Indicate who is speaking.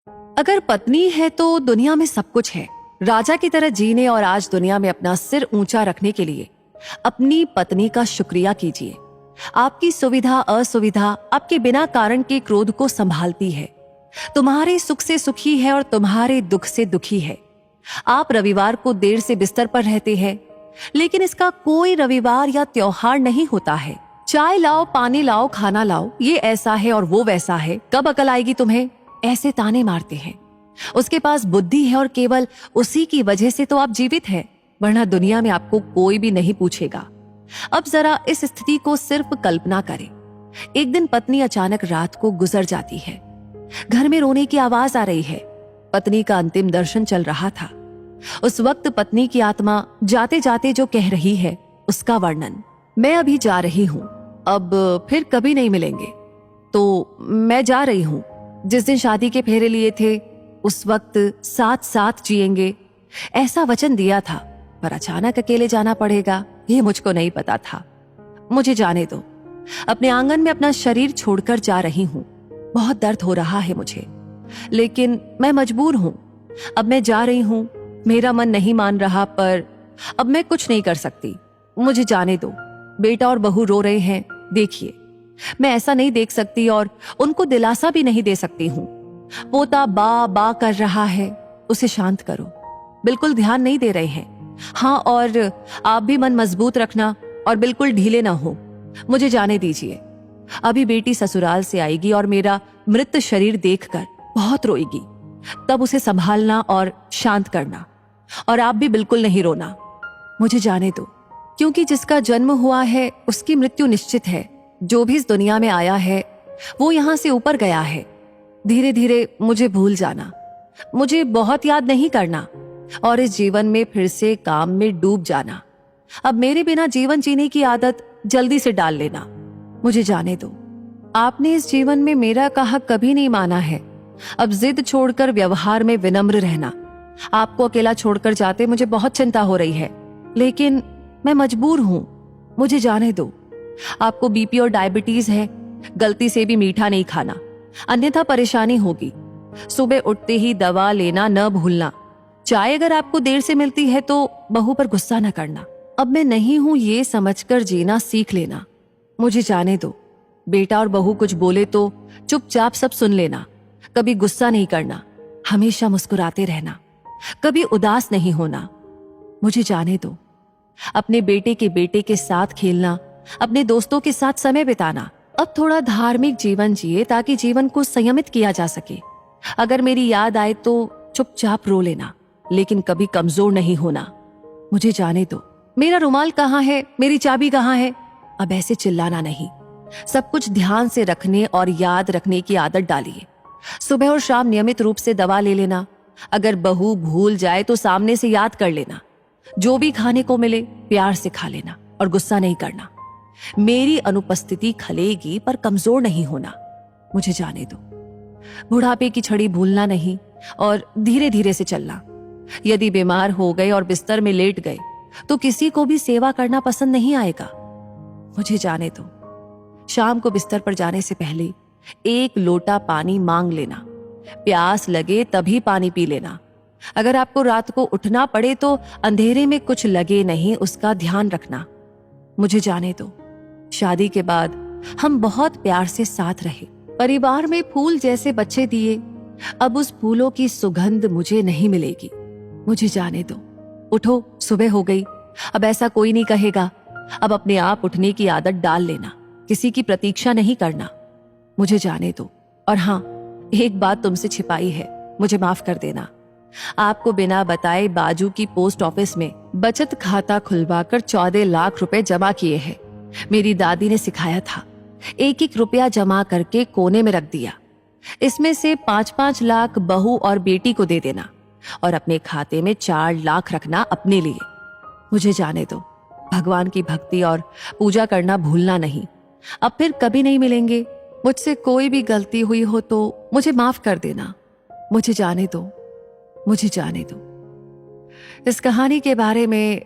Speaker 1: अगर पत्नी है तो दुनिया में सब कुछ है। राजा की तरह जीने और आज दुनिया में अपना सिर ऊंचा रखने के लिए अपनी पत्नी का शुक्रिया कीजिए। आपकी सुविधा असुविधा आपके बिना कारण के क्रोध को संभालती है, तुम्हारे सुख से सुखी है और तुम्हारे दुख से दुखी है। आप रविवार को देर से बिस्तर पर रहते हैं, लेकिन इसका कोई रविवार या त्योहार नहीं होता है। चाय लाओ, पानी लाओ, खाना लाओ, ये ऐसा है और वो वैसा है, कब अकल आएगी तुम्हें, ऐसे ताने मारते हैं। उसके पास बुद्धि है और केवल उसी की वजह से तो आप जीवित हैं, वरना दुनिया में आपको कोई भी नहीं पूछेगा। अब जरा इस स्थिति को सिर्फ कल्पना करें। एक दिन पत्नी अचानक रात को गुजर जाती है। घर में रोने की आवाज आ रही है। पत्नी का अंतिम दर्शन चल रहा था। उस वक्त पत्नी की आत्मा जाते जाते जो कह रही है उसका वर्णन, मैं अभी जा रही हूं, अब फिर कभी नहीं मिलेंगे। तो मैं जा रही हूं, जिस दिन शादी के फेरे लिए थे उस वक्त साथ साथ जिएंगे, ऐसा वचन दिया था, पर अचानक अकेले जाना पड़ेगा ये मुझको नहीं पता था। मुझे जाने दो, अपने आंगन में अपना शरीर छोड़कर जा रही हूं। बहुत दर्द हो रहा है मुझे, लेकिन मैं मजबूर हूं। अब मैं जा रही हूं, मेरा मन नहीं मान रहा, पर अब मैं कुछ नहीं कर सकती। मुझे जाने दो। बेटा और बहू रो रहे हैं, देखिए मैं ऐसा नहीं देख सकती और उनको दिलासा भी नहीं दे सकती हूँ। पोता बा बा कर रहा है, उसे शांत करो। बिल्कुल ध्यान नहीं दे रहे हैं। हाँ, और आप भी मन मजबूत रखना और बिल्कुल ढीले ना हो। मुझे जाने दीजिए। अभी बेटी ससुराल से आएगी और मेरा मृत शरीर देखकर बहुत रोएगी, तब उसे संभालना और शांत करना। और आप भी बिल्कुल नहीं रोना। मुझे जाने दो, क्योंकि जिसका जन्म हुआ है उसकी मृत्यु निश्चित है। जो भी इस दुनिया में आया है वो यहां से ऊपर गया है। धीरे धीरे मुझे भूल जाना, मुझे बहुत याद नहीं करना और इस जीवन में फिर से काम में डूब जाना। अब मेरे बिना जीवन जीने की आदत जल्दी से डाल लेना। मुझे जाने दो। आपने इस जीवन में मेरा कहा कभी नहीं माना है। अब जिद छोड़कर व्यवहार में विनम्र रहना। आपको अकेला छोड़कर जाते मुझे बहुत चिंता हो रही है, लेकिन मैं मजबूर हूं। मुझे जाने दो। आपको बीपी और डायबिटीज है, गलती से भी मीठा नहीं खाना, अन्यथा परेशानी होगी। सुबह उठते ही दवा लेना न भूलना। चाय अगर आपको देर से मिलती है तो बहू पर गुस्सा न करना। अब मैं नहीं हूं ये समझकर जीना सीख लेना। मुझे जाने दो। बेटा और बहू कुछ बोले तो चुपचाप सब सुन लेना। कभी गुस्सा नहीं करना, हमेशा मुस्कुराते रहना, कभी उदास नहीं होना। मुझे जाने दो। अपने बेटे के साथ खेलना, अपने दोस्तों के साथ समय बिताना। अब थोड़ा धार्मिक जीवन जिए ताकि जीवन को संयमित किया जा सके। अगर मेरी याद आए तो चुपचाप रो लेना, लेकिन कभी कमजोर नहीं होना। मुझे जाने दो। मेरा रुमाल कहाँ है, मेरी चाबी कहाँ है। अब ऐसे चिल्लाना नहीं। सब कुछ ध्यान से रखने और याद रखने की आदत डालिए। सुबह और शाम नियमित रूप से दवा ले लेना। अगर बहू भूल जाए तो सामने से याद कर लेना। जो भी खाने को मिले प्यार से खा लेना और गुस्सा नहीं करना। मेरी अनुपस्थिति खलेगी पर कमजोर नहीं होना। मुझे जाने दो। बुढ़ापे की छड़ी भूलना नहीं और धीरे धीरे से चलना। यदि बीमार हो गए और बिस्तर में लेट गए तो किसी को भी सेवा करना पसंद नहीं आएगा। मुझे जाने दो। शाम को बिस्तर पर जाने से पहले 1 लोटा पानी मांग लेना। प्यास लगे तभी पानी पी लेना। अगर आपको रात को उठना पड़े तो अंधेरे में कुछ लगे नहीं, उसका ध्यान रखना। मुझे जाने दो। शादी के बाद हम बहुत प्यार से साथ रहे, परिवार में फूल जैसे बच्चे दिए। अब उस फूलों की सुगंध मुझे नहीं मिलेगी। मुझे जाने दो। उठो, सुबह हो गई। अब ऐसा कोई नहीं कहेगा। अब अपने आप उठने की आदत डाल लेना। किसी की प्रतीक्षा नहीं करना। मुझे जाने दो। और हाँ, एक बात तुमसे छिपाई है, मुझे माफ कर देना। आपको बिना बताए बाजू की पोस्ट ऑफिस में बचत खाता खुलवाकर 14 लाख रुपए जमा किए हैं। मेरी दादी ने सिखाया था, 1-1 रुपया जमा करके कोने में रख दिया। इसमें से 5-5 लाख बहू और बेटी को दे देना और अपने खाते में 4 लाख रखना अपने लिए। मुझे जाने दो। भगवान की भक्ति और पूजा करना भूलना नहीं। अब फिर कभी नहीं मिलेंगे। मुझसे कोई भी गलती हुई हो तो मुझे माफ कर देना। मुझे जाने दो। मुझे जाने दो। इस कहानी के बारे में